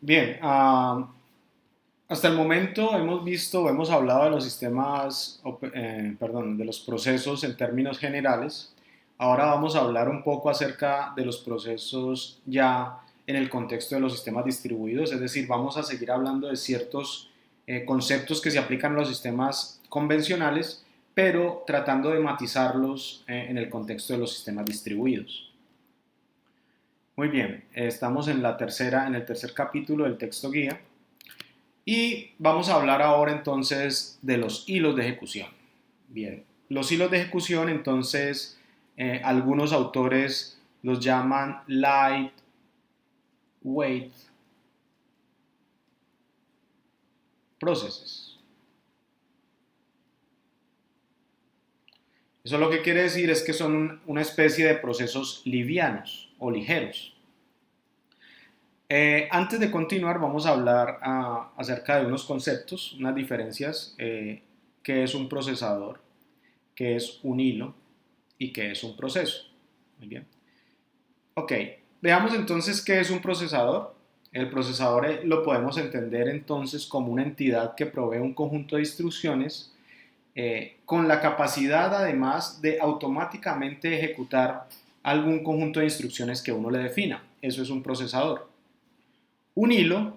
Bien, hasta el momento hemos visto, hemos hablado de los sistemas, perdón, de los procesos en términos generales. Ahora vamos a hablar un poco acerca de los procesos ya en el contexto de los sistemas distribuidos, es decir, vamos a seguir hablando de ciertos conceptos que se aplican a los sistemas convencionales, pero tratando de matizarlos en el contexto de los sistemas distribuidos. Muy bien, estamos en el tercer capítulo del texto guía. Y vamos a hablar ahora entonces de los hilos de ejecución. Bien, los hilos de ejecución entonces algunos autores los llaman lightweight processes. Eso lo que quiere decir es que son una especie de procesos livianos o ligeros. Antes de continuar vamos a hablar acerca de unos conceptos, unas diferencias, qué es un procesador, qué es un hilo y qué es un proceso. Muy bien. Ok, veamos entonces qué es un procesador. El procesador lo podemos entender entonces como una entidad que provee un conjunto de instrucciones con la capacidad además de automáticamente ejecutar algún conjunto de instrucciones que uno le defina. Eso es un procesador. Un hilo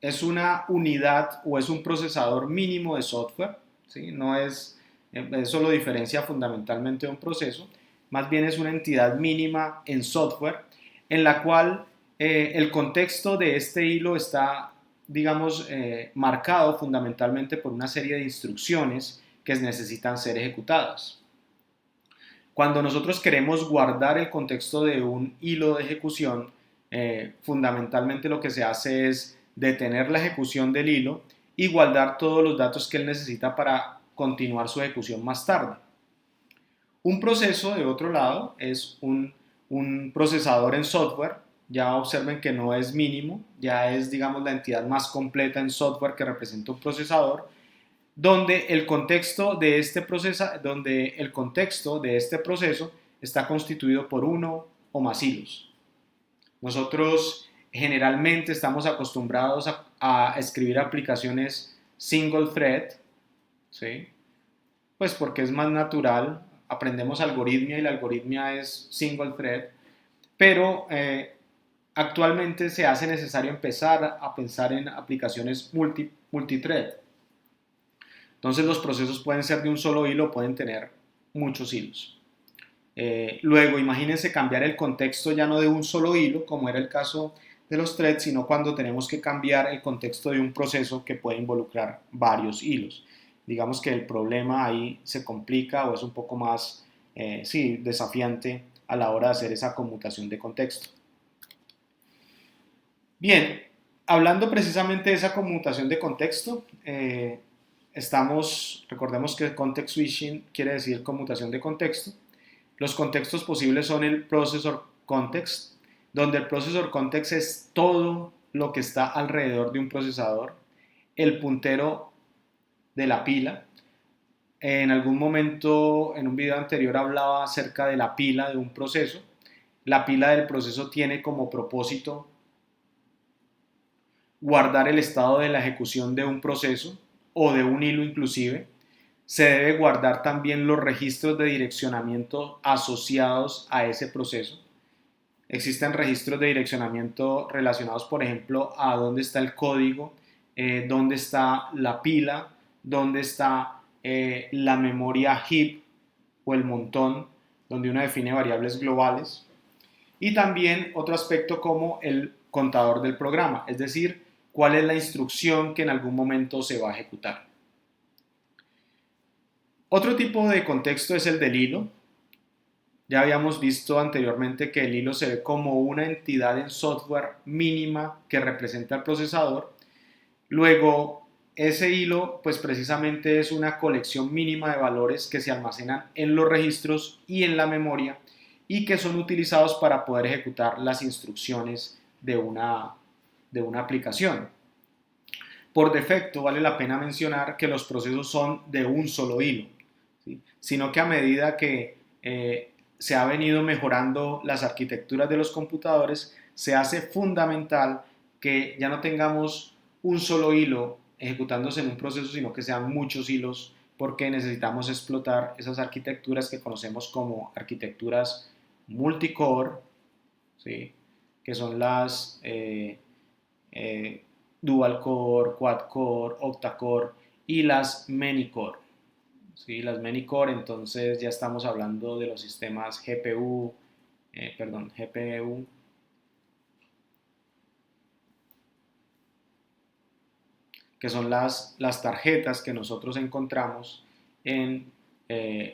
es una unidad o es un procesador mínimo de software, ¿sí? No es, eso lo diferencia fundamentalmente de un proceso, más bien es una entidad mínima en software en la cual el contexto de este hilo está, digamos, marcado fundamentalmente por una serie de instrucciones que necesitan ser ejecutadas. Cuando nosotros queremos guardar el contexto de un hilo de ejecución, fundamentalmente lo que se hace es detener la ejecución del hilo y guardar todos los datos que él necesita para continuar su ejecución más tarde. Un proceso, de otro lado, es un procesador en software. Ya observen que no es mínimo, ya es, digamos, la entidad más completa en software que representa un procesador, donde el contexto de este proceso está constituido por uno o más hilos. Nosotros generalmente estamos acostumbrados a escribir aplicaciones single thread, ¿sí? Pues porque es más natural, aprendemos algoritmia y la algoritmia es single thread, pero actualmente se hace necesario empezar a pensar en aplicaciones multithread. Entonces los procesos pueden ser de un solo hilo, pueden tener muchos hilos. Luego, imagínense cambiar el contexto ya no de un solo hilo, como era el caso de los threads, sino cuando tenemos que cambiar el contexto de un proceso que puede involucrar varios hilos. Digamos que el problema ahí se complica o es un poco más sí, desafiante a la hora de hacer esa conmutación de contexto. Bien, hablando precisamente de esa conmutación de contexto, recordemos que context switching quiere decir conmutación de contexto. Los contextos posibles son el processor context, donde el processor context es todo lo que está alrededor de un procesador, el puntero de la pila. En algún momento, en un video anterior, hablaba acerca de la pila de un proceso. La pila del proceso tiene como propósito guardar el estado de la ejecución de un proceso o de un hilo inclusive. Se debe guardar también los registros de direccionamiento asociados a ese proceso. Existen registros de direccionamiento relacionados, por ejemplo, a dónde está el código, dónde está la pila, dónde está la memoria heap o el montón, donde uno define variables globales. Y también otro aspecto como el contador del programa, es decir, cuál es la instrucción que en algún momento se va a ejecutar. Otro tipo de contexto es el del hilo. Ya habíamos visto anteriormente que el hilo se ve como una entidad en software mínima que representa el procesador. Luego, ese hilo, pues precisamente es una colección mínima de valores que se almacenan en los registros y en la memoria y que son utilizados para poder ejecutar las instrucciones de una aplicación. Por defecto, vale la pena mencionar que los procesos son de un solo hilo, ¿sí? Sino que a medida que se ha venido mejorando las arquitecturas de los computadores, se hace fundamental que ya no tengamos un solo hilo ejecutándose en un proceso, sino que sean muchos hilos, porque necesitamos explotar esas arquitecturas que conocemos como arquitecturas multicore, ¿sí? Que son las dual core, quad core, octa core y las many core. ¿Sí? Las many core, entonces ya estamos hablando de los sistemas GPU, que son las tarjetas que nosotros encontramos en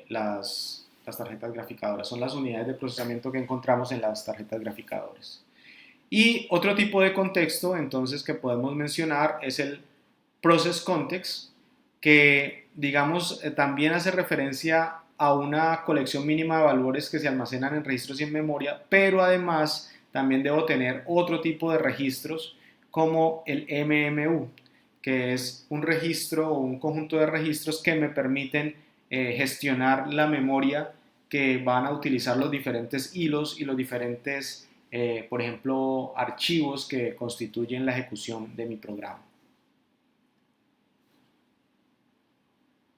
las tarjetas graficadoras. Son las unidades de procesamiento que encontramos en las tarjetas graficadoras. Y otro tipo de contexto, entonces, que podemos mencionar es el Process Context, que, digamos, también hace referencia a una colección mínima de valores que se almacenan en registros y en memoria, pero además también debo tener otro tipo de registros como el MMU, que es un registro o un conjunto de registros que me permiten gestionar la memoria que van a utilizar los diferentes hilos y los diferentes, por ejemplo, archivos que constituyen la ejecución de mi programa.